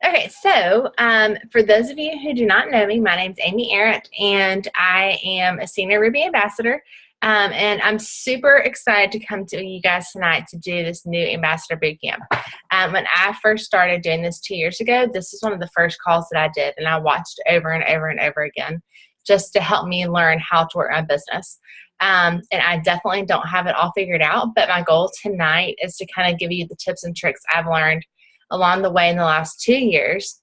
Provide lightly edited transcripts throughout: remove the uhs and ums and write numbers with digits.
Okay, so for those of you who do not know me, my name's Amy Arrett, and I am a Senior Ruby Ambassador. And I'm super excited to come to you guys tonight to do this new Ambassador Bootcamp. When I first started doing this 2 years ago, this is one of the first calls that I did, and I watched over and over and over again just to help me learn how to work my business. And I definitely don't have it all figured out, but my goal tonight is to kind of give you the tips and tricks I've learned along the way in the last 2 years.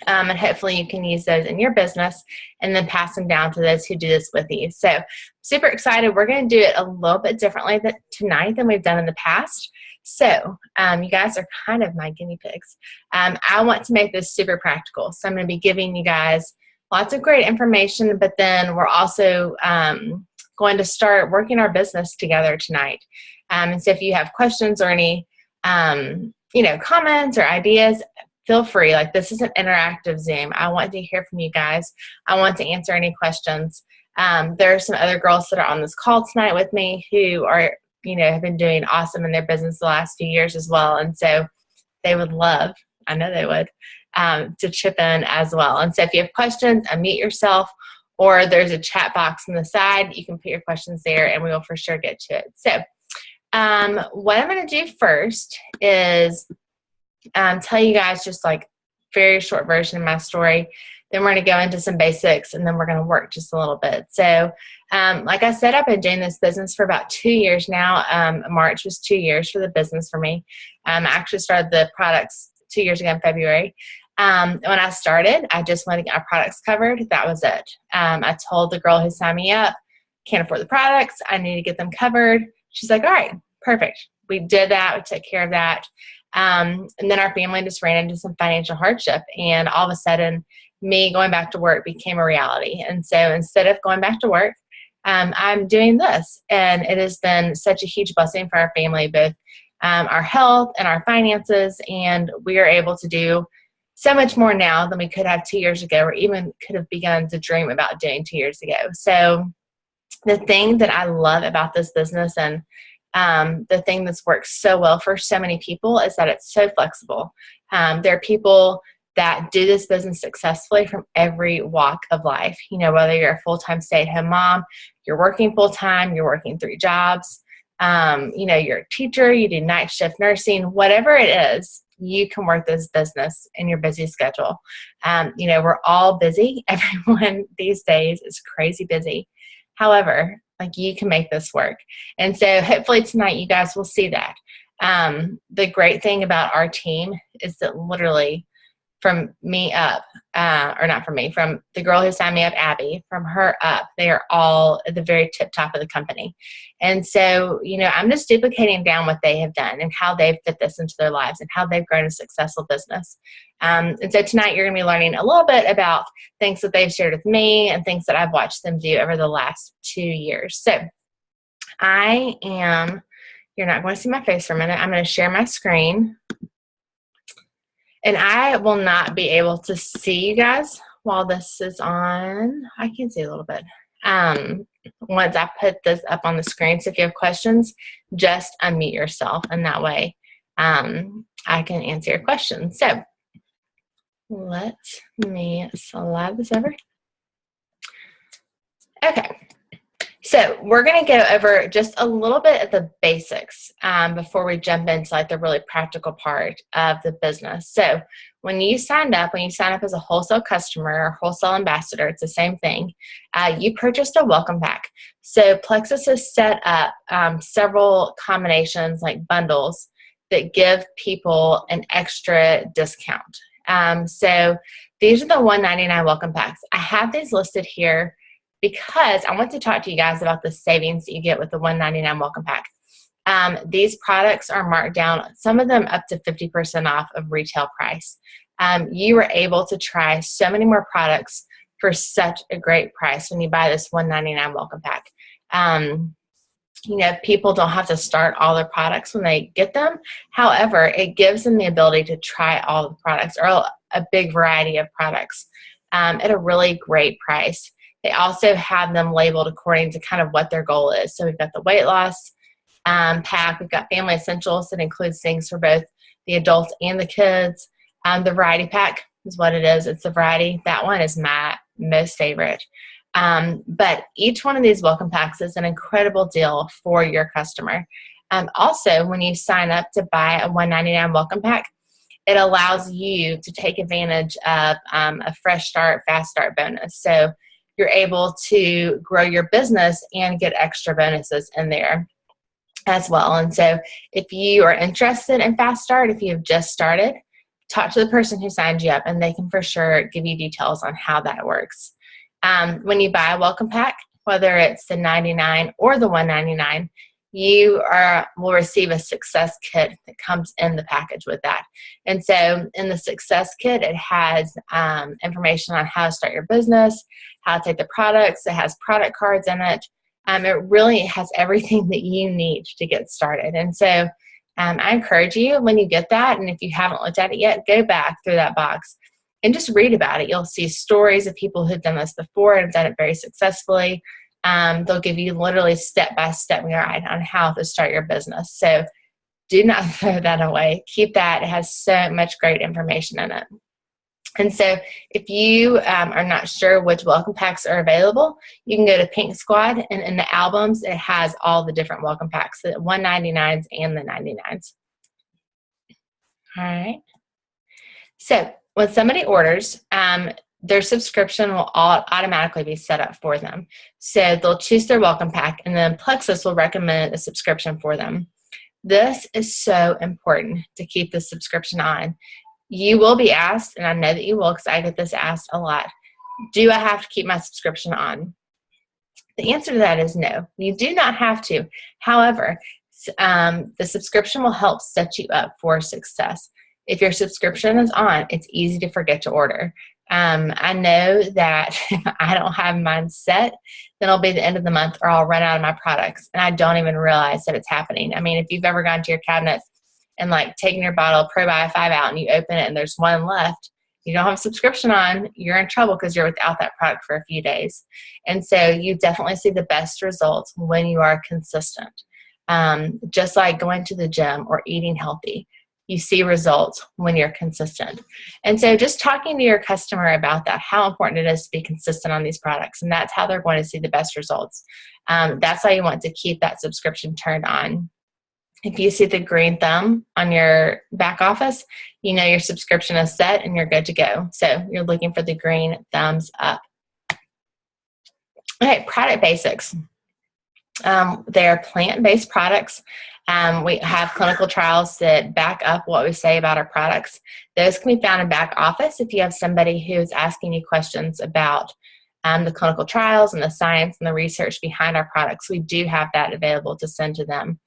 And hopefully you can use those in your business and then pass them down to those who do this with you. So super excited. We're going to do it a little bit differently tonight than we've done in the past. So you guys are kind of my guinea pigs. I want to make this super practical. So I'm going to be giving you guys lots of great information, but then we're also going to start working our business together tonight. And so if you have questions or any comments or ideas, feel free. Like, this is an interactive Zoom. I want to hear from you guys. I want to answer any questions. There are some other girls that are on this call tonight with me who are, have been doing awesome in their business the last few years as well. And so they would love, I know they would, to chip in as well. And so if you have questions, unmute yourself, or there's a chat box on the side. You can put your questions there and we will for sure get to it. So what I'm going to do first is tell you guys just like very short version of my story. Then we're going to go into some basics, and then we're going to work just a little bit. So like I said, I've been doing this business for about 2 years now. March was 2 years for the business for me. I actually started the products 2 years ago in February. When I started, I just wanted to get my products covered. That was it. I told the girl who signed me up, can't afford the products. I need to get them covered. She's like, all right, perfect. We did that. We took care of that. And then our family just ran into some financial hardship, and all of a sudden me going back to work became a reality. And so instead of going back to work, I'm doing this, and it has been such a huge blessing for our family, both our health and our finances. And we are able to do so much more now than we could have 2 years ago, or even could have begun to dream about doing 2 years ago. So the thing that I love about this business, and the thing that's worked so well for so many people, is that it's so flexible. There are people that do this business successfully from every walk of life. Whether you're a full-time stay-at-home mom, you're working full-time, you're working 3 jobs, you're a teacher, you do night shift nursing, whatever it is, you can work this business in your busy schedule. We're all busy. Everyone these days is crazy busy. However, you can make this work. And so hopefully tonight you guys will see that. The great thing about our team is that literally from me up, from the girl who signed me up, Abby, from her up, they are all at the very tip top of the company. And so, I'm just duplicating down what they have done and how they've fit this into their lives and how they've grown a successful business. And so tonight you're going to be learning a little bit about things that they've shared with me and things that I've watched them do over the last 2 years. So you're not going to see my face for a minute. I'm going to share my screen. And I will not be able to see you guys while this is on. I can see a little bit. Once I put this up on the screen. So if you have questions, just unmute yourself, and that way I can answer your questions. So let me slide this over. Okay. So we're going to go over just a little bit of the basics before we jump into the really practical part of the business. So when you sign up as a wholesale customer or wholesale ambassador, it's the same thing. You purchased a welcome pack. So Plexus has set up several combinations, like bundles, that give people an extra discount. So these are the $199 welcome packs. I have these listed here because I want to talk to you guys about the savings that you get with the $199 welcome pack. These products are marked down, some of them up to 50% off of retail price. You are able to try so many more products for such a great price when you buy this $199 welcome pack. People don't have to start all their products when they get them. However, it gives them the ability to try all the products, or a big variety of products, at a really great price. They also have them labeled according to kind of what their goal is. So we've got the weight loss pack. We've got family essentials that includes things for both the adults and the kids. The variety pack is what it is. It's a variety. That one is my most favorite. But each one of these welcome packs is an incredible deal for your customer. Also, when you sign up to buy a $1.99 welcome pack, it allows you to take advantage of a fresh start, fast start bonus. So you're able to grow your business and get extra bonuses in there as well. And so if you are interested in fast start, if you have just started, talk to the person who signed you up and they can for sure give you details on how that works. When you buy a welcome pack, whether it's the 99 or the 199, you will receive a success kit that comes in the package with that. And so in the success kit, it has information on how to start your business, how to take the products. It has product cards in it. It really has everything that you need to get started. And so I encourage you, when you get that, and if you haven't looked at it yet, go back through that box and just read about it. You'll see stories of people who've done this before and done it very successfully. They'll give you literally step-by-step guide on how to start your business. So do not throw that away. Keep that. It has so much great information in it. And so if you are not sure which welcome packs are available, you can go to Pink Squad, and in the albums, it has all the different welcome packs, the 199s and the 99s. All right. So when somebody orders, their subscription will automatically be set up for them. So they'll choose their welcome pack, and then Plexus will recommend a subscription for them. This is so important to keep the subscription on. You will be asked, and I know that you will because I get this asked a lot, do I have to keep my subscription on? The answer to that is no. You do not have to. However, the subscription will help set you up for success. If your subscription is on, it's easy to forget to order. I know that if I don't have mine set, then it'll be the end of the month or I'll run out of my products and I don't even realize that it's happening. I mean, if you've ever gone to your cabinet and like taken your bottle of Probio 5 out and you open it and there's one left, you don't have a subscription on, you're in trouble because you're without that product for a few days. And so you definitely see the best results when you are consistent. Just like going to the gym or eating healthy. You see results when you're consistent. And so just talking to your customer about that, how important it is to be consistent on these products, and that's how they're going to see the best results. That's why you want to keep that subscription turned on. If you see the green thumb on your back office, you know your subscription is set and you're good to go. So you're looking for the green thumbs up. Okay, product basics. They're plant-based products. We have clinical trials that back up what we say about our products. Those can be found in back office if you have somebody who's asking you questions about the clinical trials and the science and the research behind our products. We do have that available to send to them.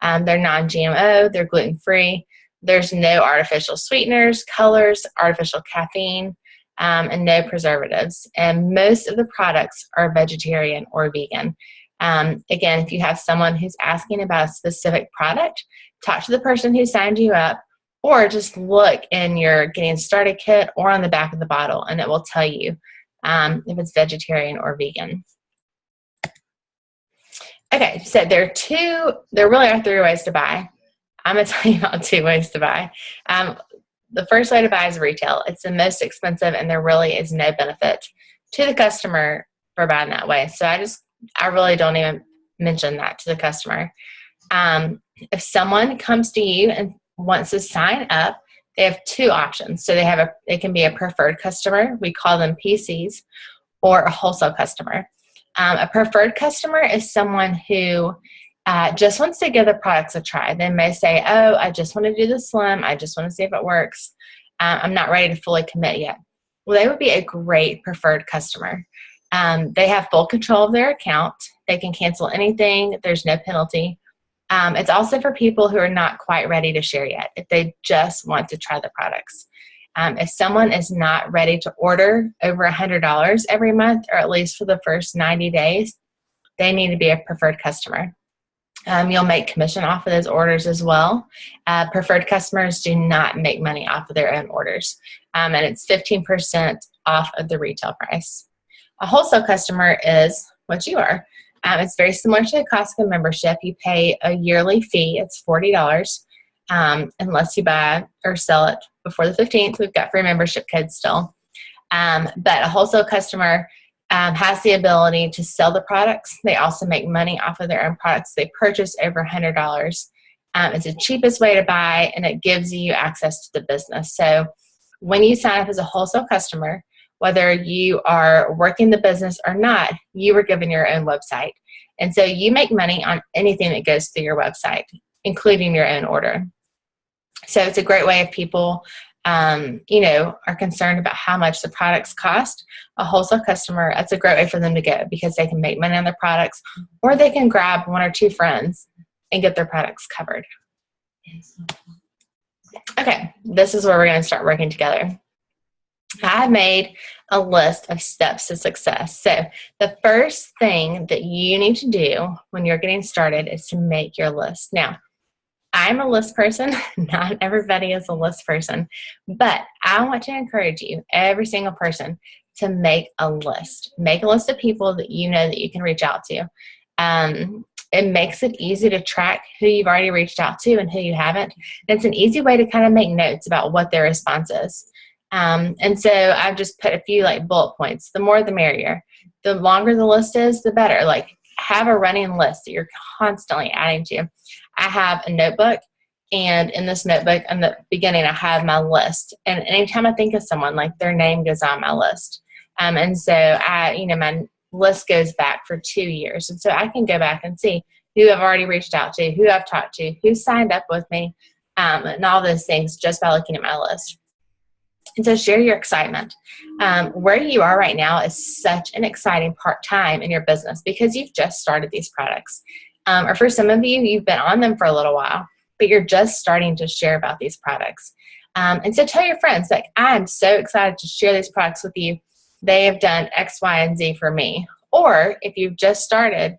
They're non-GMO, they're gluten-free. There's no artificial sweeteners, colors, artificial caffeine, and no preservatives. And most of the products are vegetarian or vegan. Again, if you have someone who's asking about a specific product, talk to the person who signed you up, or just look in your getting started kit or on the back of the bottle, and it will tell you if it's vegetarian or vegan. Okay, so there really are 3 ways to buy. I'm going to tell you about 2 ways to buy. The first way to buy is retail. It's the most expensive, and there really is no benefit to the customer for buying that way. So I really don't even mention that to the customer. If someone comes to you and wants to sign up, they have 2 options. So it can be a preferred customer, we call them PCs, or a wholesale customer. A preferred customer is someone who just wants to give the products a try. They may say, oh, I just want to do the slim. I just want to see if it works. I'm not ready to fully commit yet. Well, they would be a great preferred customer. They have full control of their account. They can cancel anything. There's no penalty. It's also for people who are not quite ready to share yet, if they just want to try the products. If someone is not ready to order over $100 every month, or at least for the first 90 days, they need to be a preferred customer. You'll make commission off of those orders as well. Preferred customers do not make money off of their own orders, and it's 15% off of the retail price. A wholesale customer is what you are. It's very similar to a Costco membership. You pay a yearly fee. It's $40. unless you buy or sell it before the 15th. We've got free membership codes still. But a wholesale customer has the ability to sell the products. They also make money off of their own products. They purchase over $100. It's the cheapest way to buy, and it gives you access to the business. So when you sign up as a wholesale customer, whether you are working the business or not, you were given your own website. And so you make money on anything that goes through your website, including your own order. So it's a great way if people, are concerned about how much the products cost. A wholesale customer, that's a great way for them to go because they can make money on their products, or they can grab one or two friends and get their products covered. Okay, this is where we're going to start working together. I made a list of steps to success. So the first thing that you need to do when you're getting started is to make your list. Now, I'm a list person. Not everybody is a list person, but I want to encourage you, every single person, to make a list. Make a list of people that you know that you can reach out to. It makes it easy to track who you've already reached out to and who you haven't. And it's an easy way to kind of make notes about what their response is. And so I've just put a few like bullet points. The more the merrier. The longer the list is, the better. Like, have a running list that you're constantly adding to. I have a notebook, and in this notebook, in the beginning, I have my list. And anytime I think of someone, like, their name goes on my list. And so my list goes back for 2 years. And so I can go back and see who I've already reached out to, who I've talked to, who signed up with me, and all those things just by looking at my list. And so share your excitement. Where you are right now is such an exciting part-time in your business because you've just started these products. Or for some of you, you've been on them for a little while, but you're just starting to share about these products. And so tell your friends, like, I'm so excited to share these products with you. They have done X, Y, and Z for me. Or if you've just started,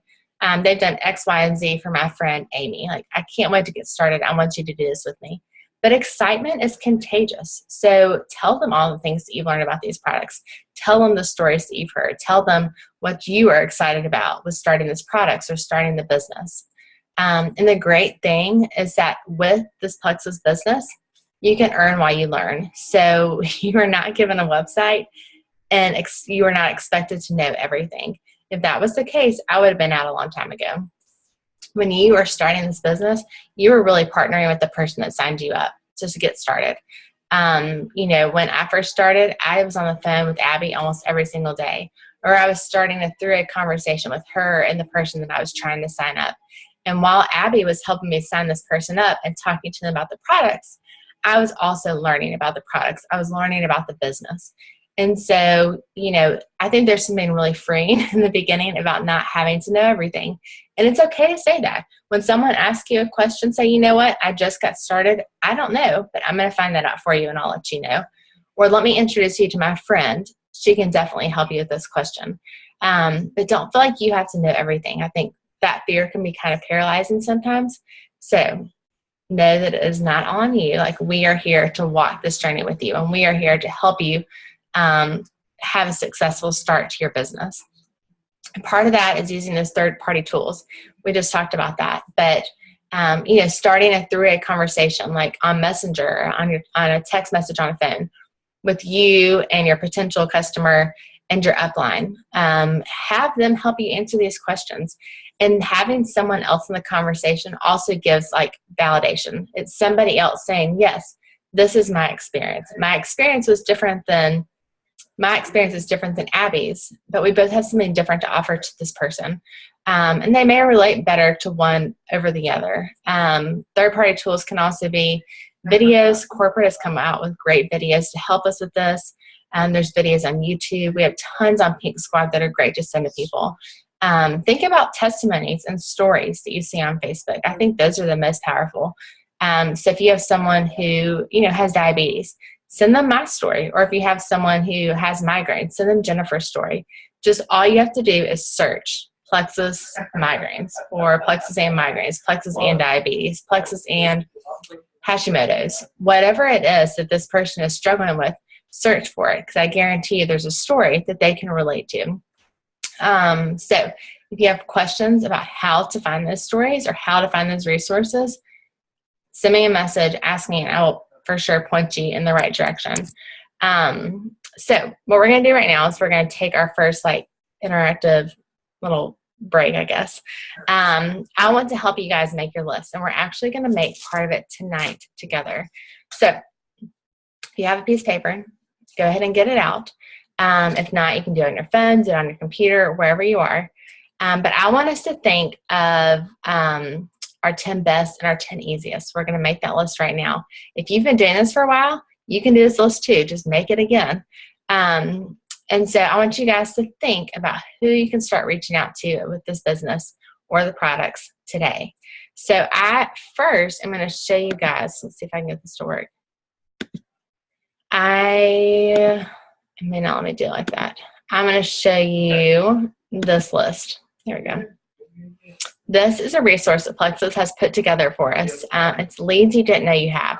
they've done X, Y, and Z for my friend Amy. Like, I can't wait to get started. I want you to do this with me. But excitement is contagious. So tell them all the things that you've learned about these products. Tell them the stories that you've heard. Tell them what you are excited about with starting these products or starting the business. And the great thing is that with this Plexus business, you can earn while you learn. So you are not given a website, and you are not expected to know everything. If that was the case, I would have been out a long time ago. When you are starting this business, you are really partnering with the person that signed you up just to get started. When I first started, I was on the phone with Abby almost every single day, or I was starting a three-way conversation with her and the person that I was trying to sign up. And while Abby was helping me sign this person up and talking to them about the products, I was also learning about the products. I was learning about the business. And so, I think there's something really freeing in the beginning about not having to know everything. And it's okay to say that. When someone asks you a question, say, you know what, I just got started. I don't know, but I'm going to find that out for you and I'll let you know. Or let me introduce you to my friend. She can definitely help you with this question. But don't feel like you have to know everything. I think that fear can be kind of paralyzing sometimes. So know that it is not on you. Like, we are here to walk this journey with you, and we are here to help you have a successful start to your business. And part of that is using those third-party tools. We just talked about that. But, starting a three-way conversation, like on Messenger, on a text message on a phone, with you and your potential customer and your upline. Have them help you answer these questions. And having someone else in the conversation also gives, like, validation. It's somebody else saying, yes, this is my experience. My experience is different than Abby's, but we both have something different to offer to this person. And they may relate better to one over the other. Third-party tools can also be videos. Corporate has come out with great videos to help us with this. There's videos on YouTube. We have tons on Pink Squad that are great to send to people. Think about testimonies and stories that you see on Facebook. I think those are the most powerful. So if you have someone who, has diabetes, send them my story. Or if you have someone who has migraines, send them Jennifer's story. Just all you have to do is search Plexus migraines, or Plexus and migraines, Plexus and diabetes, Plexus and Hashimoto's. Whatever it is that this person is struggling with, search for it, because I guarantee you there's a story that they can relate to. So if you have questions about how to find those stories or how to find those resources, send me a message, ask me, and I will for sure point you in the right direction. So what we're going to do right now is we're going to take our first like interactive little break, I guess. I want to help you guys make your list, and we're actually going to make part of it tonight together. So if you have a piece of paper, go ahead and get it out. If not, you can do it on your phone, do it on your computer, wherever you are. But I want us to think of our 10 best and our 10 easiest. We're going to make that list right now. If you've been doing this for a while, you can do this list too. Just make it again. And so I want you guys to think about who you can start reaching out to with this business or the products today. So I first am going to show you guys. Let's see if I can get this to work. It may not let me do it like that. I'm going to show you this list. Here we go. This is a resource that Plexus has put together for us. It's leads you didn't know you have.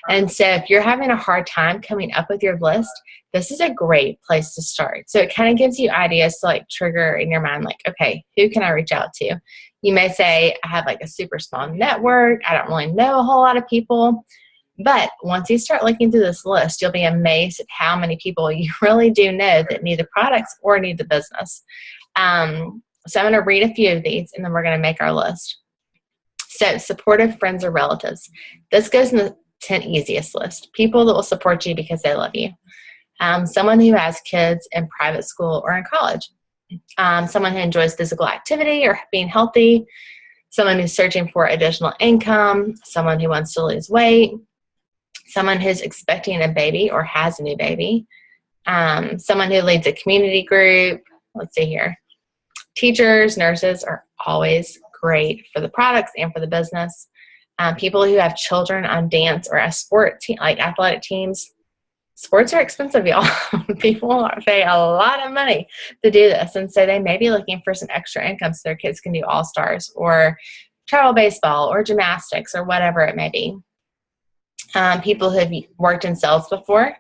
And so if you're having a hard time coming up with your list, this is a great place to start. So it kind of gives you ideas to like trigger in your mind, like, okay, who can I reach out to? You may say, I have like a super small network. I don't really know a whole lot of people. But once you start looking through this list, you'll be amazed at how many people you really do know that need the products or need the business. So I'm going to read a few of these, and then we're going to make our list. So supportive friends or relatives. This goes in the 10 easiest list. People that will support you because they love you. Someone who has kids in private school or in college. Someone who enjoys physical activity or being healthy. Someone who's searching for additional income. Someone who wants to lose weight. Someone who's expecting a baby or has a new baby. Someone who leads a community group. Let's see here. Teachers, nurses are always great for the products and for the business. People who have children on dance or a sport team, like athletic teams. Sports are expensive, y'all. People pay a lot of money to do this. And so they may be looking for some extra income so their kids can do all-stars or travel baseball or gymnastics or whatever it may be. People who have worked in sales before.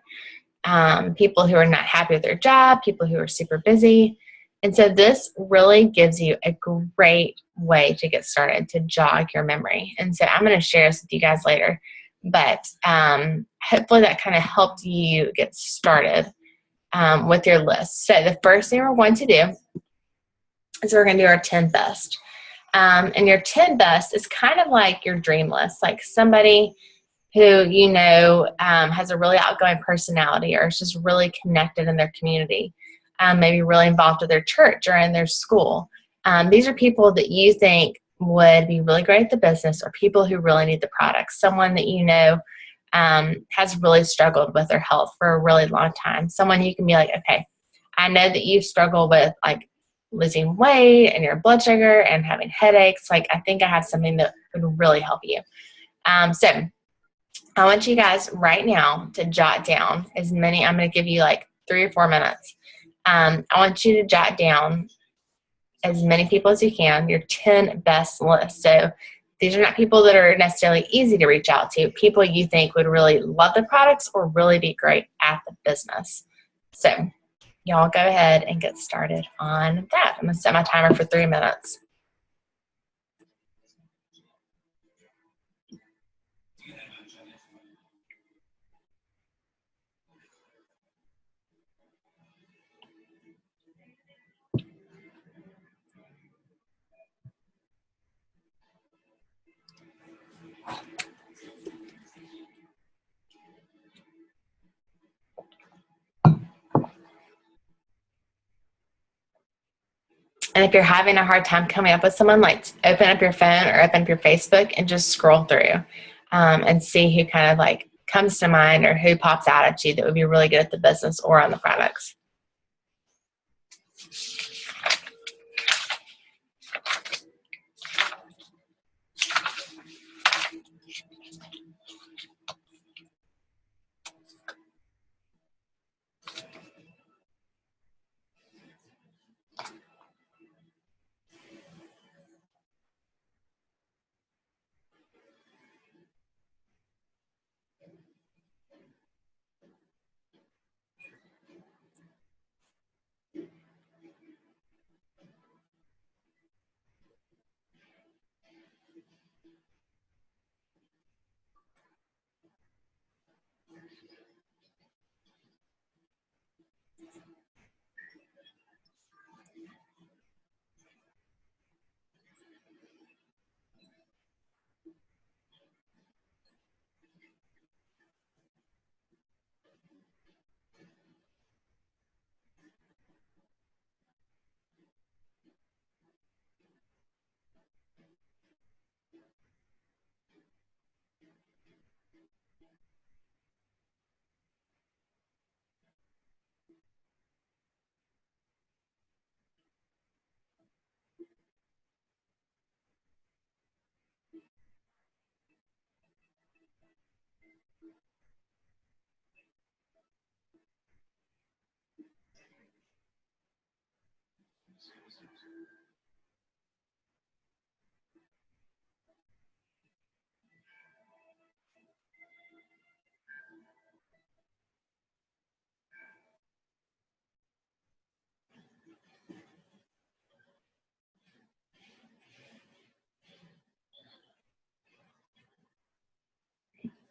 People who are not happy with their job. People who are super busy. And so this really gives you a great way to get started, to jog your memory. And so I'm going to share this with you guys later. But hopefully that kind of helped you get started with your list. So the first thing we're going to do is we're going to do our 10 best. And your 10 best is kind of like your dream list, like somebody who you know has a really outgoing personality or is just really connected in their community. Maybe really involved with their church or in their school. These are people that you think would be really great at the business or people who really need the product. Someone that you know has really struggled with their health for a really long time. Someone you can be like, okay, I know that you struggle with like losing weight and your blood sugar and having headaches. Like I think I have something that would really help you. So I want you guys right now to jot down as many. I'm going to give you like 3 or 4 minutes. I want you to jot down as many people as you can, your 10 best list. So these are not people that are necessarily easy to reach out to, people you think would really love the products or really be great at the business. So y'all go ahead and get started on that. I'm going to set my timer for 3 minutes. And if you're having a hard time coming up with someone, like open up your phone or open up your Facebook and just scroll through and see who kind of like comes to mind or who pops out at you that would be really good at the business or on the products.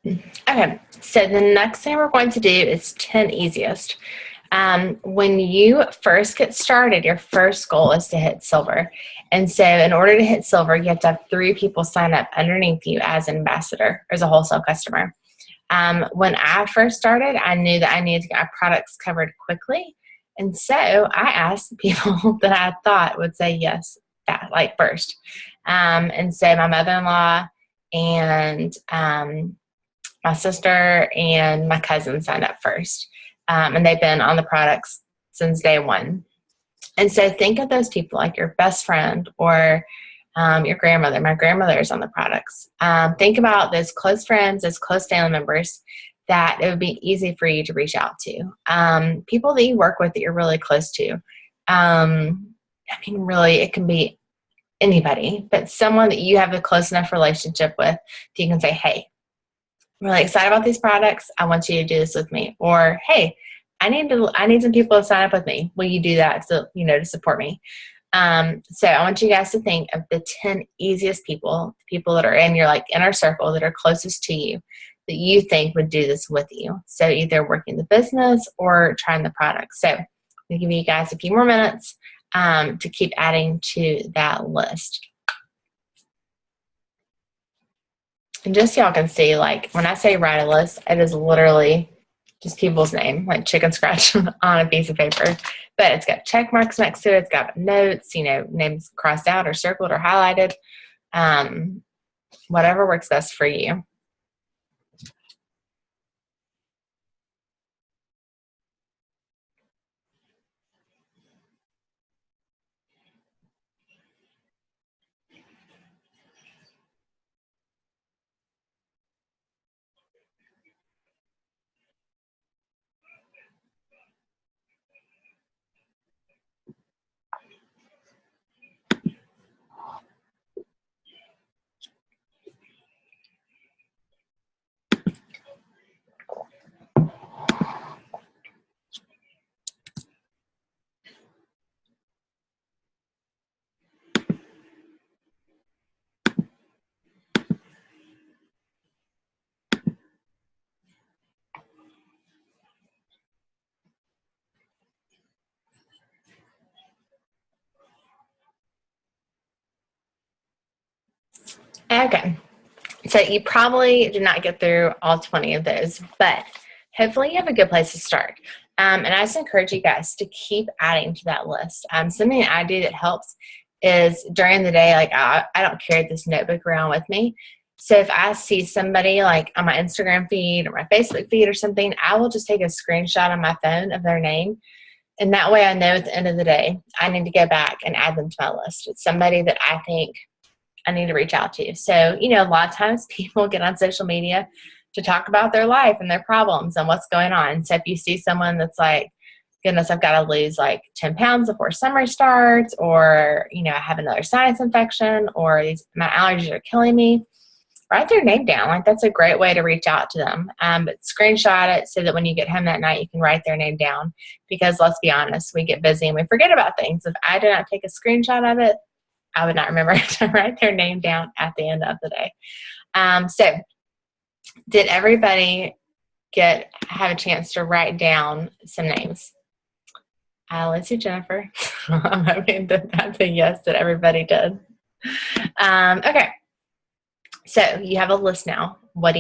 Okay, so the next thing we're going to do is 10 easiest. When you first get started, your first goal is to hit silver. And so in order to hit silver, you have to have 3 people sign up underneath you as an ambassador, as a wholesale customer. When I first started, I knew that I needed to get my products covered quickly. And so I asked the people that I thought would say yes, like first. And so my mother-in-law and my sister and my cousin signed up first. And they've been on the products since day one. And so think of those people like your best friend or your grandmother. My grandmother is on the products. Think about those close friends, those close family members that it would be easy for you to reach out to. People that you work with that you're really close to. Really, it can be anybody, but someone that you have a close enough relationship with that you can say, hey, I'm really excited about these products. I want you to do this with me. Or, hey, I need some people to sign up with me. Will you do that to support me? So I want you guys to think of the 10 easiest people that are in your inner circle that are closest to you that you think would do this with you. So either working the business or trying the product. So I'm going to give you guys a few more minutes to keep adding to that list. And just so y'all can see, when I say write a list, it is literally just people's name, like chicken scratch on a piece of paper. But it's got check marks next to it. It's got notes, names crossed out or circled or highlighted. Whatever works best for you. Okay. So you probably did not get through all 20 of those, but hopefully you have a good place to start. And I just encourage you guys to keep adding to that list. Something I do that helps is during the day, I don't carry this notebook around with me. So if I see somebody on my Instagram feed or my Facebook feed or something, I will just take a screenshot on my phone of their name. And that way I know at the end of the day, I need to go back and add them to my list. It's somebody that I think I need to reach out to. So, a lot of times people get on social media to talk about their life and their problems and what's going on. So if you see someone that's like, goodness, I've got to lose 10 pounds before summer starts, or, I have another sinus infection, or my allergies are killing me, write their name down. That's a great way to reach out to them. But screenshot it so that when you get home that night, you can write their name down, because let's be honest, we get busy and we forget about things. If I do not take a screenshot of it, I would not remember to write their name down at the end of the day. So did everybody have a chance to write down some names? Let's see, Jennifer. I'm hoping that's a yes that everybody did. Okay. So you have a list now. What do?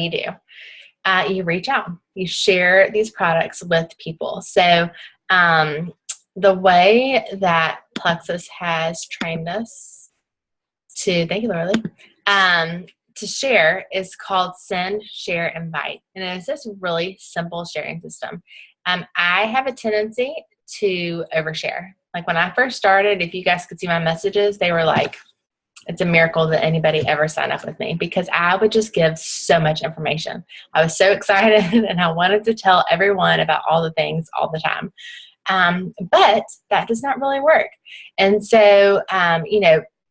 You reach out. You share these products with people. So the way that Plexus has trained us thank you, Lorelei, to share is called Send, Share, Invite. And it's this really simple sharing system. I have a tendency to overshare. When I first started, if you guys could see my messages, they were it's a miracle that anybody ever signed up with me, because I would just give so much information. I was so excited and I wanted to tell everyone about all the things all the time. But that does not really work. And so,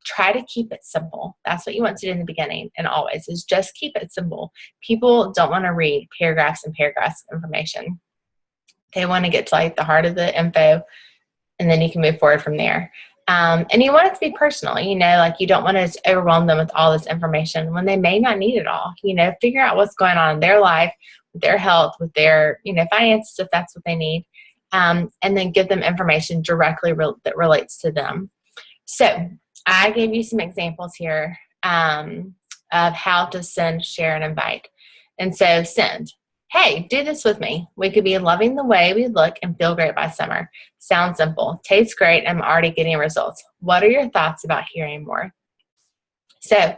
try to keep it simple. That's what you want to do in the beginning, and always, is just keep it simple. People don't want to read paragraphs and paragraphs of information. They want to get to the heart of the info, and then you can move forward from there. And you want it to be personal, you know, like you don't want to just overwhelm them with all this information when they may not need it all. You know, figure out what's going on in their life, with their health, with their, you know, finances, if that's what they need. And then give them information directly that relates to them. So I gave you some examples here of how to send, share, and invite. And so send. Hey, do this with me. We could be loving the way we look and feel great by summer. Sounds simple. Tastes great. I'm already getting results. What are your thoughts about hearing more? So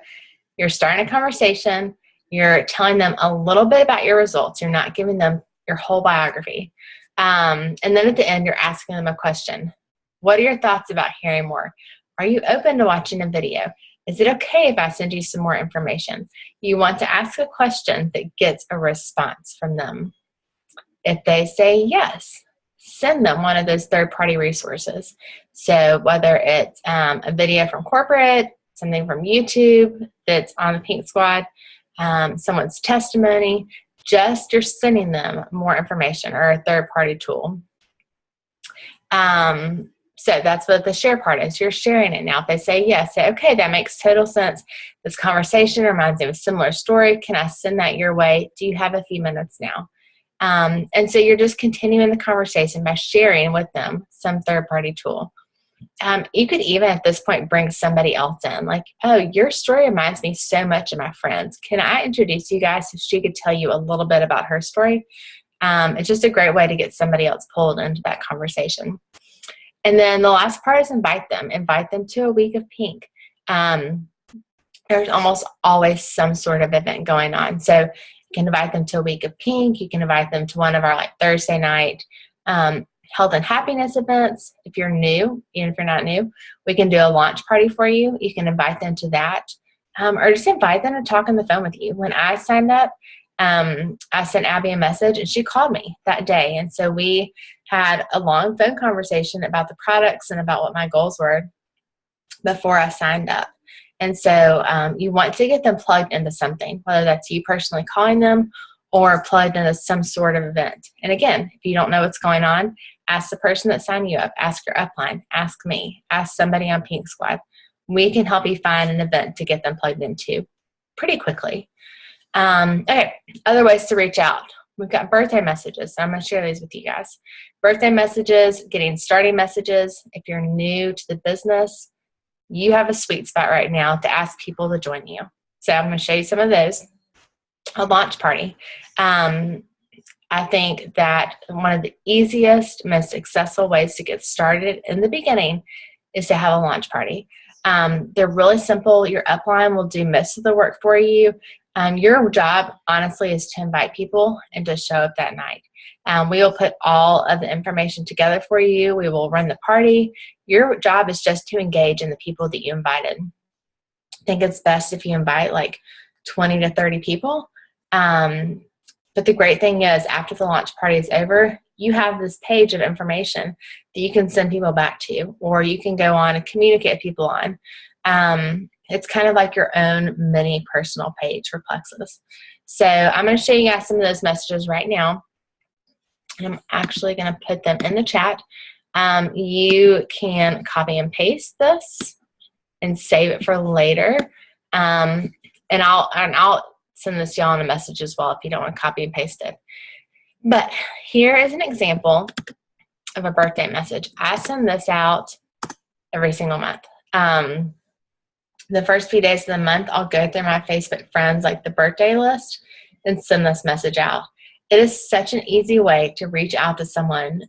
you're starting a conversation. You're telling them a little bit about your results. You're not giving them your whole biography. And then at the end, you're asking them a question. What are your thoughts about hearing more? Are you open to watching a video? Is it okay if I send you some more information? You want to ask a question that gets a response from them. If they say yes, send them one of those third-party resources. So whether it's a video from corporate, something from YouTube that's on the Pink Squad, someone's testimony, just you're sending them more information or a third-party tool. So that's what the share part is. You're sharing it now. If they say yes, say, okay, that makes total sense. This conversation reminds me of a similar story. Can I send that your way? Do you have a few minutes now? And so you're just continuing the conversation by sharing with them some third-party tool. You could even at this point bring somebody else in, like, oh, your story reminds me so much of my friend's. Can I introduce you guys so she could tell you a little bit about her story? It's just a great way to get somebody else pulled into that conversation. And then the last part is invite them. Invite them to a week of Pink. There's almost always some sort of event going on. So you can invite them to a week of Pink. You can invite them to one of our like Thursday night health and happiness events. If you're new, even if you're not new, we can do a launch party for you. You can invite them to that. Or just invite them to talk on the phone with you. When I signed up, I sent Abby a message and she called me that day. And so we had a long phone conversation about the products and about what my goals were before I signed up. And so you want to get them plugged into something, whether that's you personally calling them or plugged into some sort of event. And again, if you don't know what's going on, ask the person that signed you up, ask your upline, ask me, ask somebody on Pink Squad. We can help you find an event to get them plugged into pretty quickly. Okay, other ways to reach out. We've got birthday messages. So I'm going to share these with you guys. Birthday messages, getting started messages. If you're new to the business, you have a sweet spot right now to ask people to join you. So I'm going to show you some of those. A launch party. I think that one of the easiest, most successful ways to get started in the beginning is to have a launch party. They're really simple. Your upline will do most of the work for you. Your job, honestly, is to invite people and to show up that night. We will put all of the information together for you. We will run the party. Your job is just to engage in the people that you invited. I think it's best if you invite like 20 to 30 people. But the great thing is after the launch party is over, you have this page of information that you can send people back to, or you can go on and communicate with people on. It's kind of like your own mini personal page for Plexus. So I'm going to show you guys some of those messages right now. And I'm actually going to put them in the chat. You can copy and paste this and save it for later. And I'll send this to y'all in a message as well if you don't want to copy and paste it. But here is an example of a birthday message. I send this out every single month. The first few days of the month, I'll go through my Facebook friends, like the birthday list, and send this message out. It is such an easy way to reach out to someone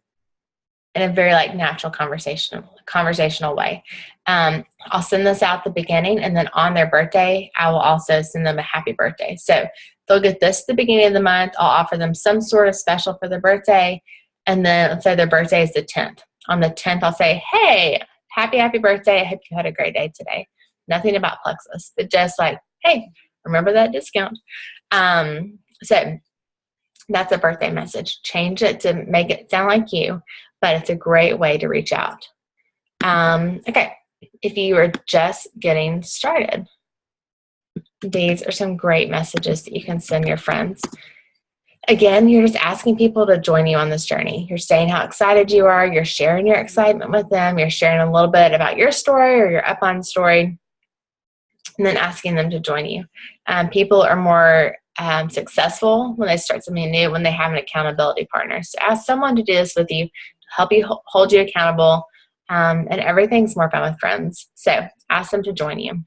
in a very like natural conversational way. I'll send this out at the beginning, and then on their birthday, I will also send them a happy birthday. So they'll get this at the beginning of the month. I'll offer them some sort of special for their birthday, and then let's say their birthday is the 10th. On the 10th, I'll say, hey, happy birthday. I hope you had a great day today. Nothing about Plexus, but just like, hey, remember that discount. So that's a birthday message. Change it to make it sound like you, but it's a great way to reach out. Okay, if you are just getting started, these are some great messages that you can send your friends. Again, you're just asking people to join you on this journey. You're saying how excited you are. You're sharing your excitement with them. You're sharing a little bit about your story or your upline story, and then asking them to join you. People are more successful when they start something new when they have an accountability partner. So ask someone to do this with you, to help you hold you accountable, and everything's more fun with friends. So ask them to join you.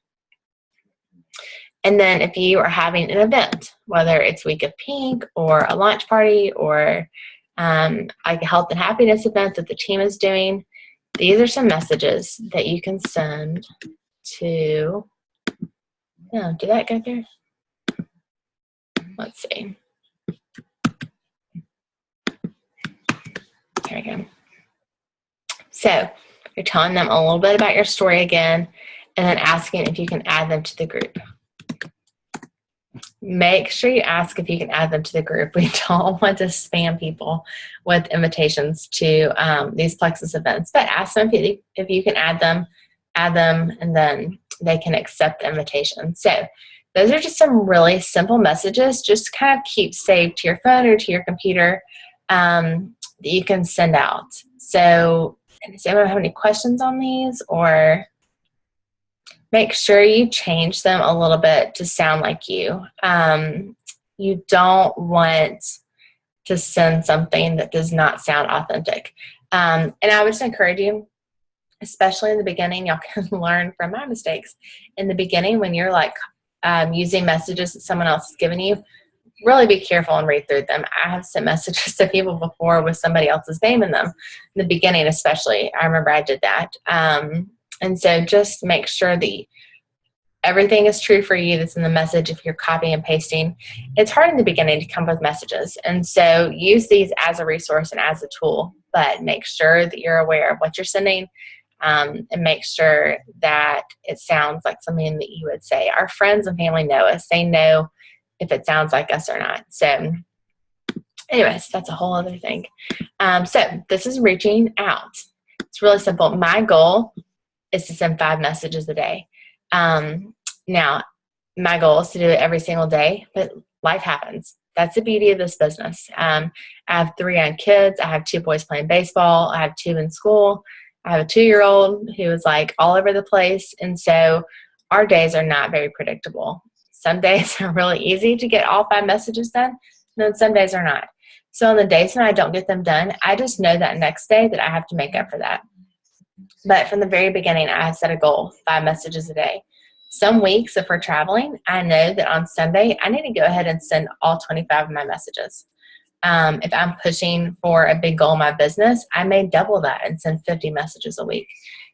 And then if you are having an event, whether it's Week of Pink or a launch party or like a health and happiness event that the team is doing, these are some messages that you can send to, did that go through? Let's see. There we go. So you're telling them a little bit about your story again, and then asking if you can add them to the group. Make sure you ask if you can add them to the group. We don't want to spam people with invitations to these Plexus events, but ask them if you can add them, and then they can accept the invitation. So those are just some really simple messages, just kind of keep saved to your phone or to your computer that you can send out. So does anyone have any questions on these? Or make sure you change them a little bit to sound like you. You don't want to send something that does not sound authentic. And I would just encourage you, especially in the beginning, y'all can learn from my mistakes. In the beginning, when you're like using messages that someone else has given you, really be careful and read through them. I have sent messages to people before with somebody else's name in them. In the beginning especially, I remember I did that. And so just make sure that everything is true for you that's in the message. If you're copying and pasting, it's hard in the beginning to come up with messages. And so use these as a resource and as a tool, but make sure that you're aware of what you're sending, and make sure that it sounds like something that you would say. Our friends and family know us. They know if it sounds like us or not. So anyways, that's a whole other thing. So this is reaching out. It's really simple. My goal is to send 5 messages a day. Now, my goal is to do it every single day, but life happens. That's the beauty of this business. I have 3 young kids. I have 2 boys playing baseball. I have 2 in school. I have a 2-year-old who is like all over the place. And so our days are not very predictable. Some days are really easy to get all 5 messages done, and then some days are not. So on the days when I don't get them done, I just know that next day that I have to make up for that. But from the very beginning, I have set a goal, 5 messages a day. Some weeks, if we're traveling, I know that on Sunday, I need to go ahead and send all 25 of my messages. If I'm pushing for a big goal in my business, I may double that and send 50 messages a week.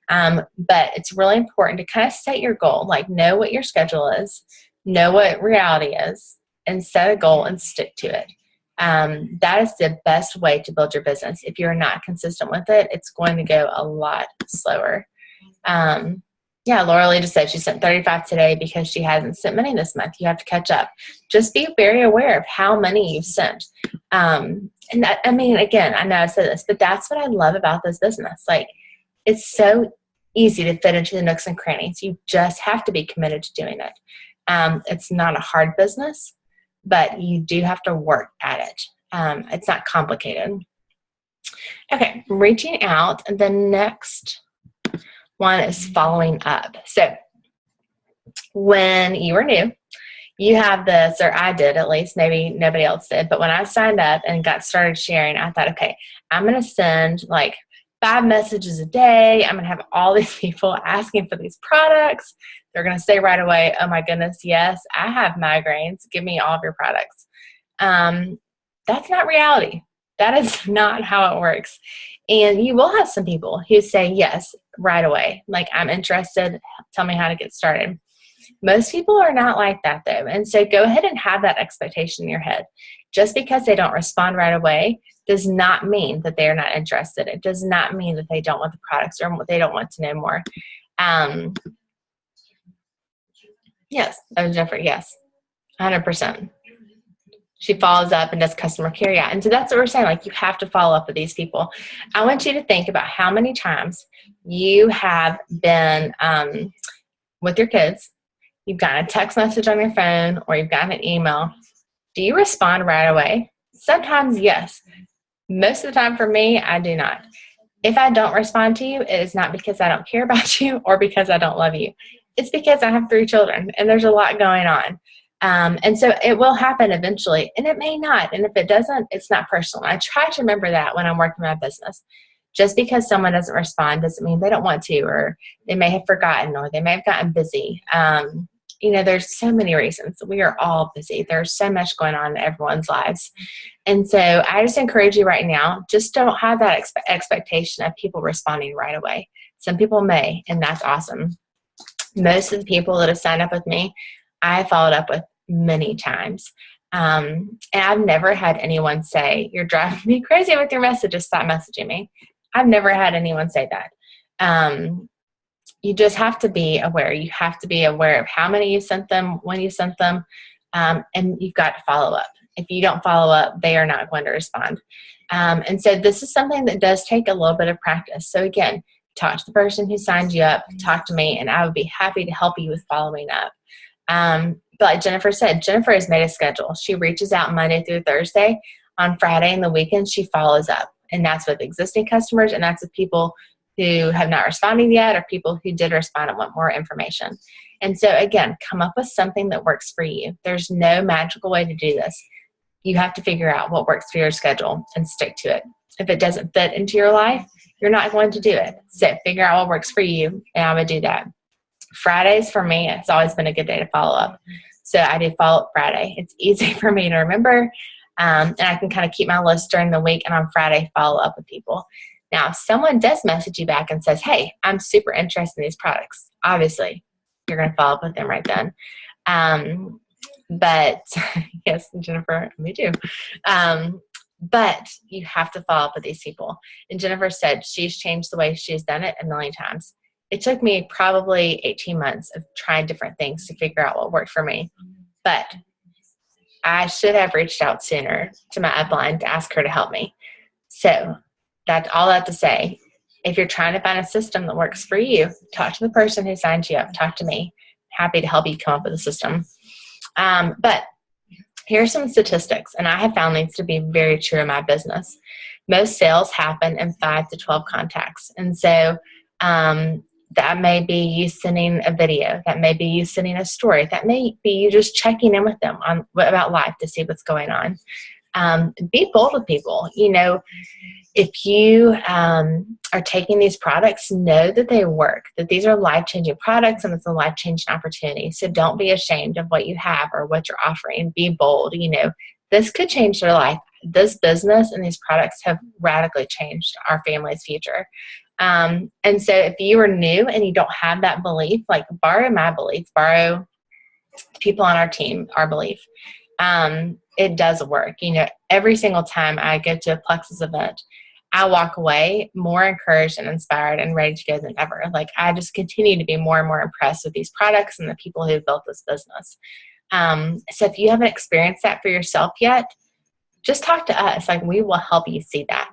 But it's really important to kind of set your goal, like know what your schedule is, know what reality is, and set a goal and stick to it. That is the best way to build your business. If you're not consistent with it, it's going to go a lot slower. Yeah, Laura Lee just said she sent 35 today because she hasn't sent many this month. You have to catch up. Just be very aware of how many you've sent. And that, I mean, again, I know I said this, but that's what I love about this business. Like, it's so easy to fit into the nooks and crannies. You just have to be committed to doing it. It's not a hard business, but you do have to work at it. It's not complicated. Okay, reaching out. The next one is following up. So when you were new, you have this, or I did at least, maybe nobody else did, but when I signed up and got started sharing, I thought, okay, I'm going to send like 5 messages a day. I'm going to have all these people asking for these products. They're going to say right away, oh my goodness, yes, I have migraines. Give me all of your products. That's not reality. That is not how it works. And you will have some people who say yes right away. Like, I'm interested. Tell me how to get started. Most people are not like that, though. And so go ahead and have that expectation in your head. Just because they don't respond right away does not mean that they are not interested. It does not mean that they don't want the products or they don't want to know more. Yes, that was Jennifer. Yes, 100%. She follows up and does customer care. Yeah. And so that's what we're saying. Like, you have to follow up with these people. I want you to think about how many times you have been with your kids. You've gotten a text message on your phone or you've gotten an email. Do you respond right away? Sometimes, yes. Most of the time for me, I do not. If I don't respond to you, it is not because I don't care about you or because I don't love you. It's because I have 3 children and there's a lot going on. And so it will happen eventually, and it may not. And if it doesn't, it's not personal. I try to remember that when I'm working my business. Just because someone doesn't respond doesn't mean they don't want to, or they may have forgotten, or they may have gotten busy. There's so many reasons. We are all busy. There's so much going on in everyone's lives. And so I just encourage you right now, just don't have that expectation of people responding right away. Some people may, and that's awesome. Most of the people that have signed up with me, I followed up with many times. And I've never had anyone say, "You're driving me crazy with your messages, stop messaging me." I've never had anyone say that. You just have to be aware. You have to be aware of how many you sent them, when you sent them, and you've got to follow up. If you don't follow up, they are not going to respond. And so this is something that does take a little bit of practice. So again, talk to the person who signed you up, talk to me, and I would be happy to help you with following up. But like Jennifer said, Jennifer has made a schedule. She reaches out Monday through Thursday. On Friday and the weekend, she follows up. And that's with existing customers, and that's with people who have not responded yet, or people who did respond and want more information. And so again, come up with something that works for you. There's no magical way to do this. You have to figure out what works for your schedule and stick to it. If it doesn't fit into your life, you're not going to do it. So figure out what works for you, and I would do that. Fridays for me, it's always been a good day to follow up. So I do follow up Friday. It's easy for me to remember. And I can kind of keep my list during the week, and on Friday, follow up with people. Now, if someone does message you back and says, "Hey, I'm super interested in these products," obviously, you're going to follow up with them right then. But yes, Jennifer, me too. But you have to follow up with these people. And Jennifer said she's changed the way she's done it a million times. It took me probably 18 months of trying different things to figure out what worked for me. But I should have reached out sooner to my upline to ask her to help me. So that's all that to say. If you're trying to find a system that works for you, talk to the person who signed you up. Talk to me. Happy to help you come up with a system. But here's some statistics, and I have found these to be very true in my business. Most sales happen in 5 to 12 contacts. And so that may be you sending a video. That may be you sending a story. That may be you just checking in with them about life to see what's going on. Be bold with people. If you are taking these products, know that they work, that these are life-changing products, and it's a life-changing opportunity. So don't be ashamed of what you have or what you're offering. Be bold. This could change their life. This business and these products have radically changed our family's future. And so if you are new and you don't have that belief, like borrow my belief, borrow people on our team, our belief. It does work. Every single time I go to a Plexus event, I walk away more encouraged and inspired and ready to go than ever. Like, I just continue to be more and more impressed with these products and the people who built this business. So if you haven't experienced that for yourself yet, just talk to us. Like, we will help you see that.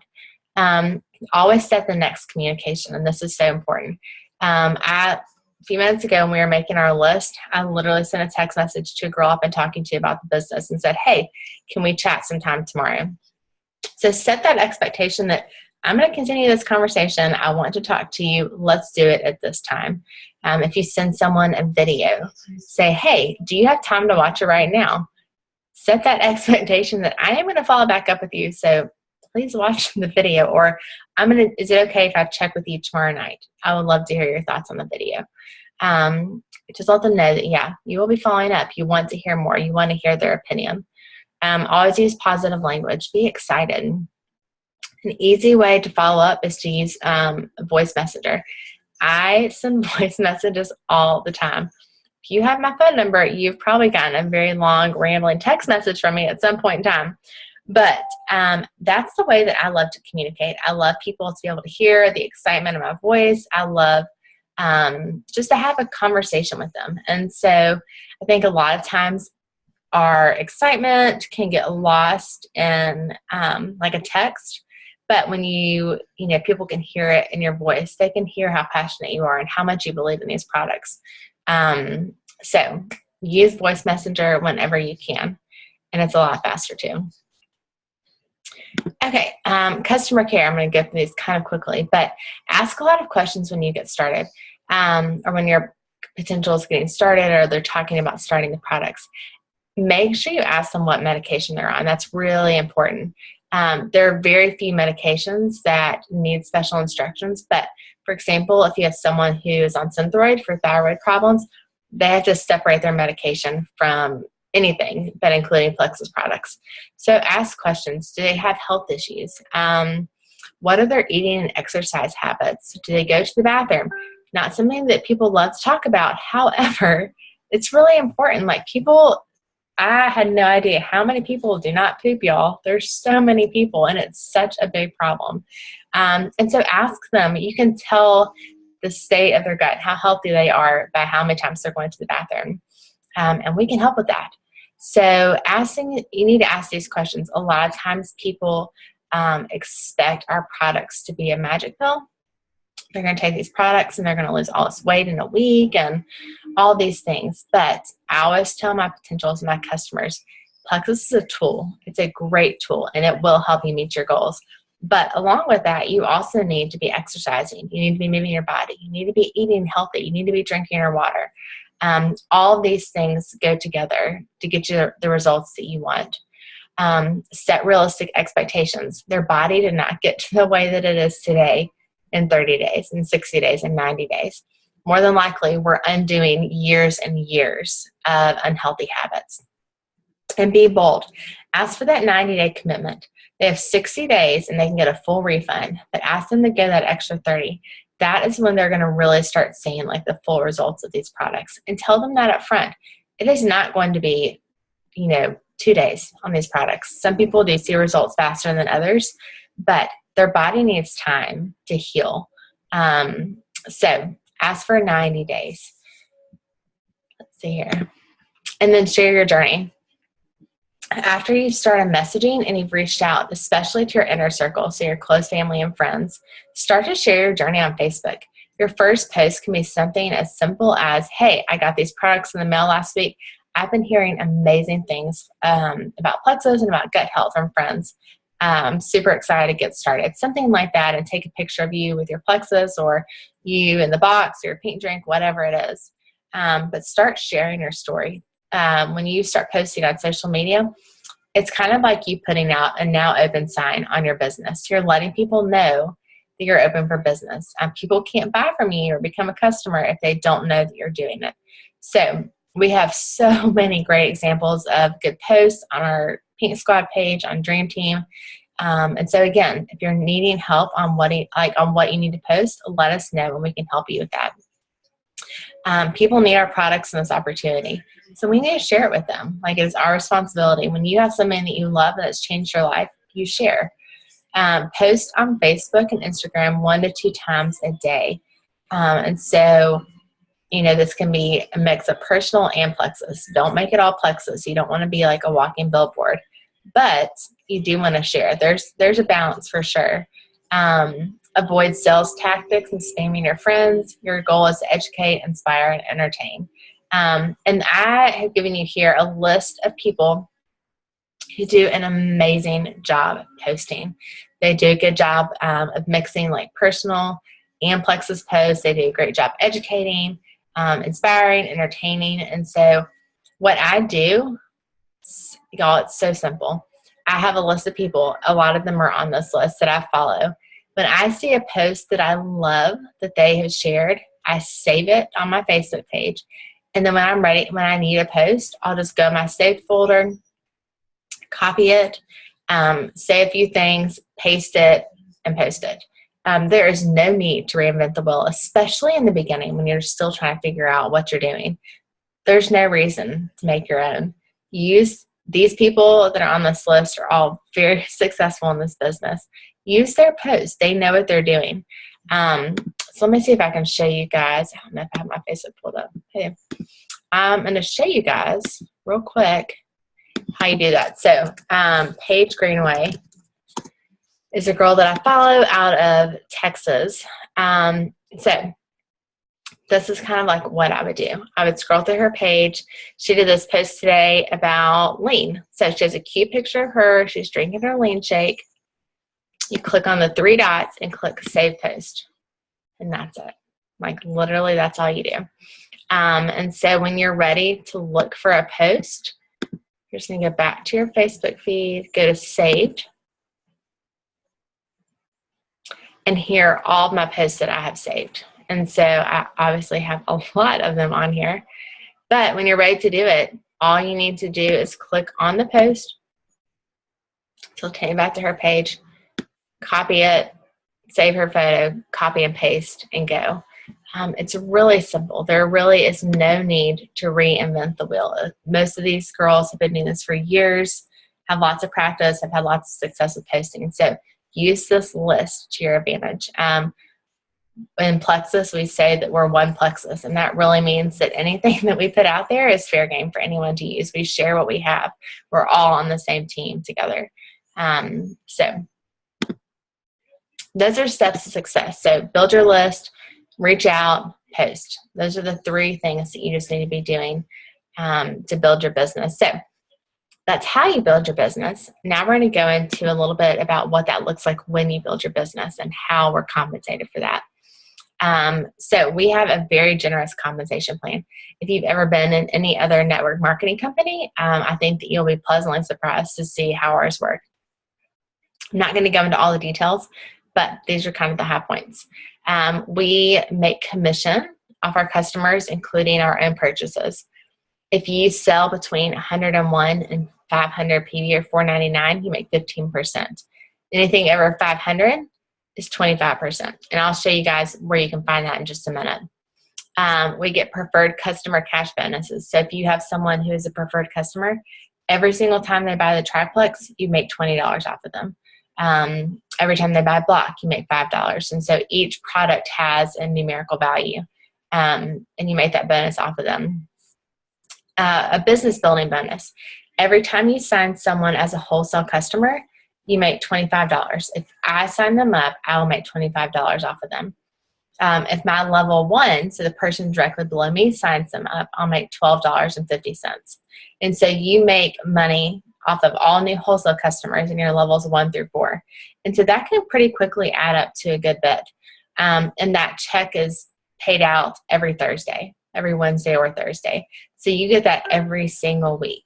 Always set the next communication, and this is so important. A few minutes ago when we were making our list, I literally sent a text message to a girl I've been talking to about the business and said, "Hey, can we chat sometime tomorrow?" So set that expectation that I'm going to continue this conversation. I want to talk to you. Let's do it at this time. If you send someone a video, say, "Hey, do you have time to watch it right now?" Set that expectation that I am going to follow back up with you. So please watch the video, or is it okay if I check with you tomorrow night? I would love to hear your thoughts on the video. Just let them know that, yeah, you will be following up. You want to hear more. You want to hear their opinion. Always use positive language. Be excited. An easy way to follow up is to use a voice messenger. I send voice messages all the time. If you have my phone number, you've probably gotten a very long, rambling text message from me at some point in time. But that's the way that I love to communicate. I love people to be able to hear the excitement of my voice. I love just to have a conversation with them. And so I think a lot of times our excitement can get lost in like a text. But when people can hear it in your voice, they can hear how passionate you are and how much you believe in these products. So use voice messenger whenever you can. And it's a lot faster too. Okay, customer care. I'm going to go through these kind of quickly, but ask a lot of questions when you get started, or when your potential is getting started, or they're talking about starting the products. Make sure you ask them what medication they're on. That's really important. There are very few medications that need special instructions, but for example, if you have someone who is on Synthroid for thyroid problems, they have to separate their medication from anything, but including Plexus products. So ask questions. Do they have health issues? What are their eating and exercise habits? Do they go to the bathroom? Not something that people love to talk about. However, it's really important. Like I had no idea how many people do not poop, y'all. There's so many people, and it's such a big problem. And so ask them. You can tell the state of their gut, how healthy they are, by how many times they're going to the bathroom. And we can help with that. So you need to ask these questions. A lot of times people expect our products to be a magic pill. They're going to take these products and they're going to lose all this weight in a week and all these things. But I always tell my potentials and my customers, Plexus is a tool. It's a great tool, and it will help you meet your goals. But along with that, you also need to be exercising. You need to be moving your body. You need to be eating healthy. You need to be drinking your water. All of these things go together to get you the results that you want. Set realistic expectations. Their body did not get to the way that it is today in 30 days, in 60 days, in 90 days. More than likely, we're undoing years and years of unhealthy habits. And be bold. Ask for that 90-day commitment. They have 60 days and they can get a full refund, but ask them to go that extra 30. That is when they're going to really start seeing like the full results of these products. And tell them that up front. It is not going to be, 2 days on these products. Some people do see results faster than others, but their body needs time to heal. So ask for 90 days. Let's see here. And then share your journey. After you start a messaging and you've reached out, especially to your inner circle, so your close family and friends, start to share your journey on Facebook. Your first post can be something as simple as, hey, I got these products in the mail last week. I've been hearing amazing things about Plexus and about gut health from friends. Super excited to get started. Something like that, and take a picture of you with your Plexus or you in the box or your pink drink, whatever it is. But start sharing your story. When you start posting on social media, it's kind of like you putting out a now open sign on your business. You're letting people know that you're open for business. People can't buy from you or become a customer if they don't know that you're doing it. So we have so many great examples of good posts on our Pink Squad page, on Dream Team. And so again, if you're needing help on what you need to post, let us know and we can help you with that. People need our products in this opportunity. So we need to share it with them. Like, it is our responsibility. When you have something that you love that's changed your life, you share. Post on Facebook and Instagram 1 to 2 times a day. And so, this can be a mix of personal and Plexus. Don't make it all Plexus. You don't want to be like a walking billboard, but you do want to share. There's a balance for sure. Avoid sales tactics and spamming your friends. Your goal is to educate, inspire, and entertain. And I have given you here a list of people who do an amazing job posting. They do a good job of mixing like personal and Plexus posts. They do a great job educating, inspiring, entertaining. And so what I do, y'all, it's so simple. I have a list of people. A lot of them are on this list that I follow. When I see a post that I love that they have shared, I save it on my Facebook page. And then when I'm ready, when I need a post, I'll just go to my saved folder, copy it, say a few things, paste it, and post it. There is no need to reinvent the wheel, especially in the beginning when you're still trying to figure out what you're doing. There's no reason to make your own. Use these people that are on this list are all very successful in this business. Use their posts. They know what they're doing. So let me see if I can show you guys. I don't know if I have my Facebook pulled up. Hey, I'm going to show you guys real quick how you do that. So Paige Greenway is a girl that I follow out of Texas. So this is kind of like what I would do. I would scroll through her page. She did this post today about lean. So she has a cute picture of her. She's drinking her lean shake. You click on the 3 dots and click Save Post. And that's it. Like literally, that's all you do. And so when you're ready to look for a post, you're just going to go back to your Facebook feed, go to Saved. And here are all of my posts that I have saved. And so I obviously have a lot of them on here. But when you're ready to do it, all you need to do is click on the post. It'll take you back to her page, copy it, save her photo, copy and paste, and go. It's really simple. There really is no need to reinvent the wheel. Most of these girls have been doing this for years, have lots of practice, have had lots of success with posting. And so use this list to your advantage. In Plexus, we say that we're one Plexus, and that really means that anything that we put out there is fair game for anyone to use. We share what we have. We're all on the same team together. So those are steps to success. So build your list, reach out, post. Those are the 3 things that you just need to be doing to build your business. So that's how you build your business. Now we're going to go into a little bit about what that looks like when you build your business and how we're compensated for that. So we have a very generous compensation plan. If you've ever been in any other network marketing company, I think that you'll be pleasantly surprised to see how ours work. I'm not going to go into all the details, but these are kind of the high points. We make commission off our customers, including our own purchases. If you sell between 101 and 500 PV or $4.99, you make 15%. Anything over 500 is 25%. And I'll show you guys where you can find that in just a minute. We get preferred customer cash bonuses. So if you have someone who is a preferred customer, every single time they buy the triplex, you make $20 off of them. Every time they buy a block, you make $5. And so each product has a numerical value, and you make that bonus off of them. A business building bonus. Every time you sign someone as a wholesale customer, you make $25. If I sign them up, I will make $25 off of them. If my level 1, so the person directly below me, signs them up, I'll make $12.50. And so you make money off of all new wholesale customers in your levels 1 through 4. And so that can pretty quickly add up to a good bit. And that check is paid out every Thursday, every Wednesday or Thursday. So you get that every single week.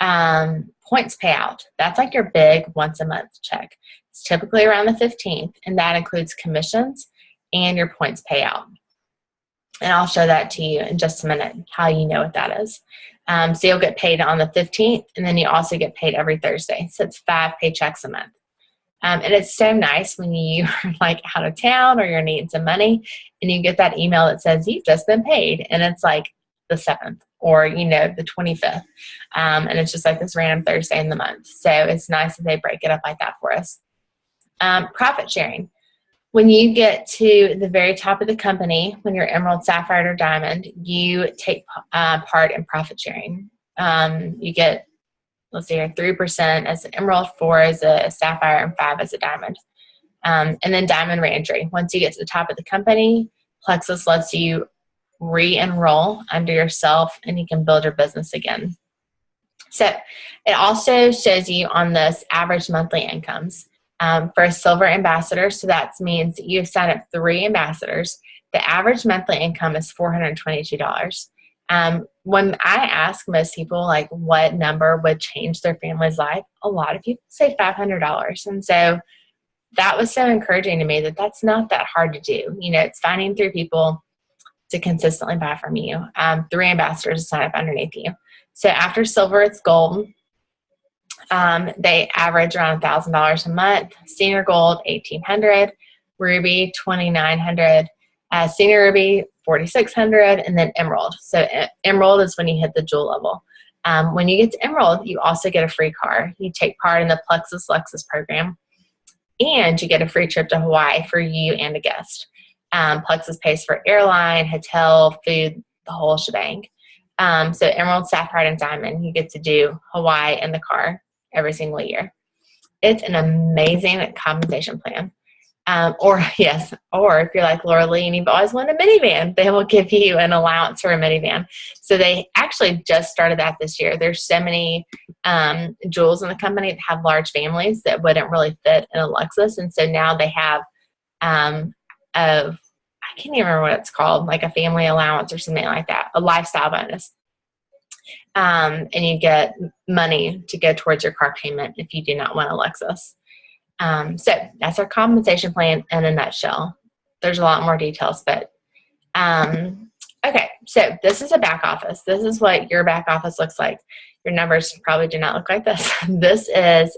Points payout. That's like your big once a month check. It's typically around the 15th, and that includes commissions and your points payout. And I'll show that to you in just a minute, how you know what that is. So you'll get paid on the 15th, and then you also get paid every Thursday. So it's 5 paychecks a month. And it's so nice when you are like out of town or you're needing some money and you get that email that says you've just been paid, and it's like the 7th or, the 25th. And it's just like this random Thursday in the month. So it's nice that they break it up like that for us. Profit sharing. When you get to the very top of the company, when you're Emerald, Sapphire, or Diamond, you take part in profit sharing. You get, let's see here, 3% as an Emerald, 4 as a Sapphire, and 5 as a Diamond. And then Diamond reentry. Once you get to the top of the company, Plexus lets you re-enroll under yourself, and you can build your business again. So it also shows you on this average monthly incomes. For a silver ambassador, so that means that you sign up 3 ambassadors, the average monthly income is $422. When I ask most people like what number would change their family's life, a lot of people say $500. And so that was so encouraging to me that that's not that hard to do. It's finding 3 people to consistently buy from you, 3 ambassadors to sign up underneath you. So after silver, it's gold. They average around $1,000 a month. Senior gold, $1,800. Ruby, $2,900. Senior ruby, $4,600, and then emerald. So emerald is when you hit the jewel level. When you get to emerald, you also get a free car. You take part in the Plexus Lexus program, and you get a free trip to Hawaii for you and a guest. Plexus pays for airline, hotel, food, the whole shebang. So emerald, sapphire, and diamond, you get to do Hawaii and the car every single year. It's an amazing compensation plan. Or yes, or if you're like Laura Lee and you've always wanted a minivan, they will give you an allowance for a minivan. So they actually just started that this year. There's so many jewels in the company that have large families that wouldn't really fit in a Lexus. And so now they have I can't even remember what it's called, like a family allowance or something like that, a lifestyle bonus. And you get money to go towards your car payment if you do not want a Lexus. So that's our compensation plan in a nutshell. There's a lot more details, but okay, so this is a back office. This is what your back office looks like. Your numbers probably do not look like this. This is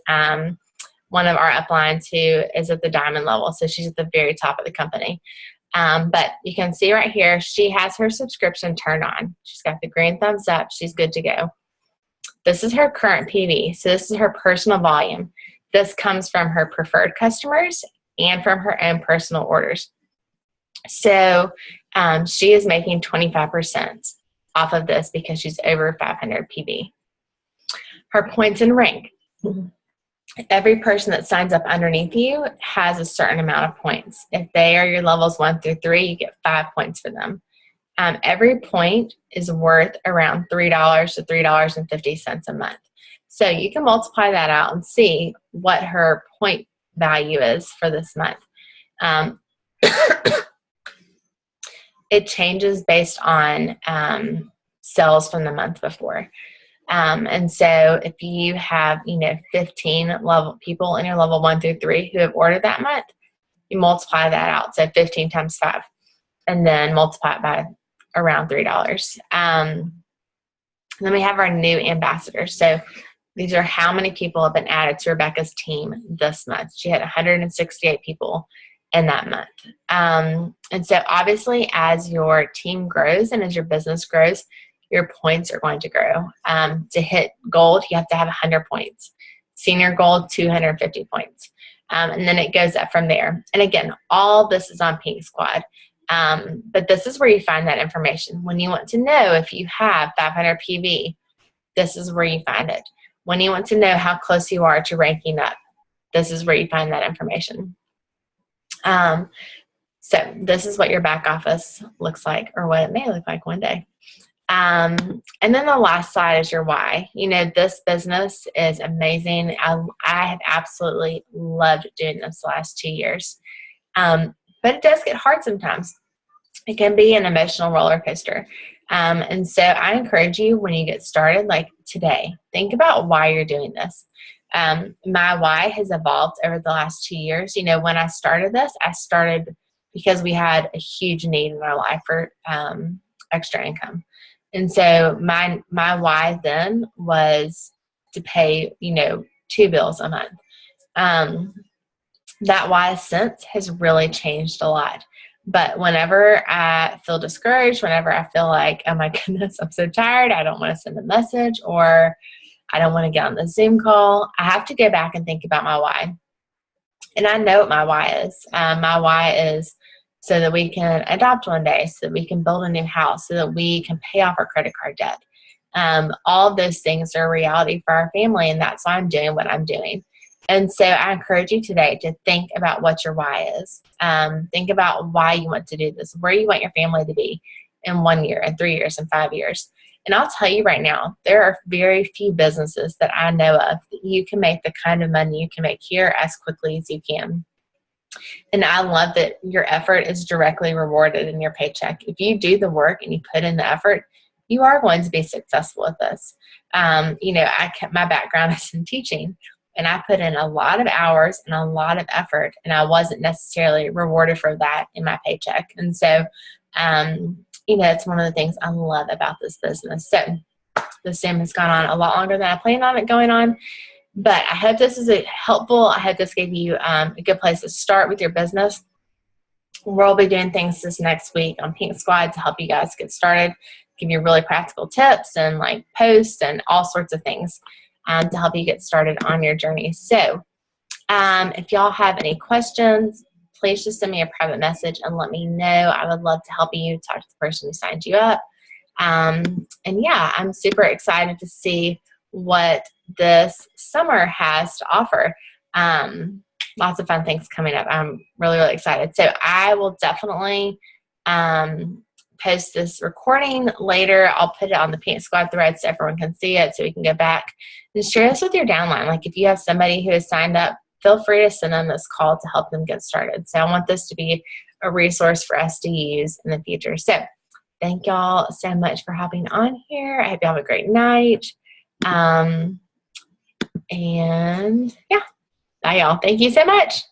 one of our uplines who is at the diamond level, so she's at the very top of the company. But you can see right here, she has her subscription turned on. She's got the green thumbs up. She's good to go. This is her current PV. So this is her personal volume. This comes from her preferred customers and from her own personal orders. So she is making 25% off of this because she's over 500 PV. Her points and rank. Every person that signs up underneath you has a certain amount of points. If they are your levels 1 through 3, you get 5 points for them. Every point is worth around $3 to $3.50 a month. So you can multiply that out and see what her point value is for this month. It changes based on sales from the month before. And so if you have, 15 people in your level 1 through 3 who have ordered that month, you multiply that out. So 15 times 5, and then multiply it by around $3. Then we have our new ambassadors. So these are how many people have been added to Rebecca's team this month. She had 168 people in that month. And so obviously as your team grows and as your business grows, your points are going to grow. To hit gold, you have to have 100 points. Senior gold, 250 points. And then it goes up from there. And again, all this is on Pink Squad. But this is where you find that information. When you want to know if you have 500 PV, this is where you find it. When you want to know how close you are to ranking up, this is where you find that information. So this is what your back office looks like, or what it may look like one day. And then the last slide is your why. This business is amazing. I have absolutely loved doing this the last 2 years. But it does get hard sometimes. It can be an emotional roller coaster. And so I encourage you, when you get started, like today, think about why you're doing this. My why has evolved over the last 2 years. When I started this, I started because we had a huge need in our life for extra income. And so my why then was to pay, 2 bills a month. That why since has really changed a lot. But whenever I feel discouraged, whenever I feel like, oh my goodness, I'm so tired, I don't want to send a message, or I don't want to get on the Zoom call, I have to go back and think about my why. And I know what my why is. My why is so that we can adopt one day, so that we can build a new house, so that we can pay off our credit card debt. All of those things are a reality for our family, and that's why I'm doing what I'm doing. And so I encourage you today to think about what your why is. Think about why you want to do this, where you want your family to be in 1 year, in 3 years, in 5 years. And I'll tell you right now, there are very few businesses that I know of that you can make the kind of money you can make here as quickly as you can. And I love that your effort is directly rewarded in your paycheck. If you do the work and you put in the effort, you are going to be successful at this. My background is in teaching, and I put in a lot of hours and a lot of effort, and I wasn't necessarily rewarded for that in my paycheck. And so, it's one of the things I love about this business. So the Zoom has gone on a lot longer than I planned on it going on. But I hope this is helpful. I hope this gave you a good place to start with your business. We'll be doing things this next week on Pink Squad to help you guys get started, give you really practical tips and like posts and all sorts of things to help you get started on your journey. So if y'all have any questions, please just send me a private message and let me know. I would love to help you talk to the person who signed you up. And yeah, I'm super excited to see what this summer has to offer. lots of fun things coming up. I'm really, really excited. So I will definitely post this recording later. I'll put it on the Pink Squad thread so everyone can see it, so we can go back and share this with your downline. Like if you have somebody who has signed up, feel free to send them this call to help them get started. So I want this to be a resource for us to use in the future. So thank y'all so much for hopping on here. I hope y'all have a great night. And yeah, bye y'all. Thank you so much.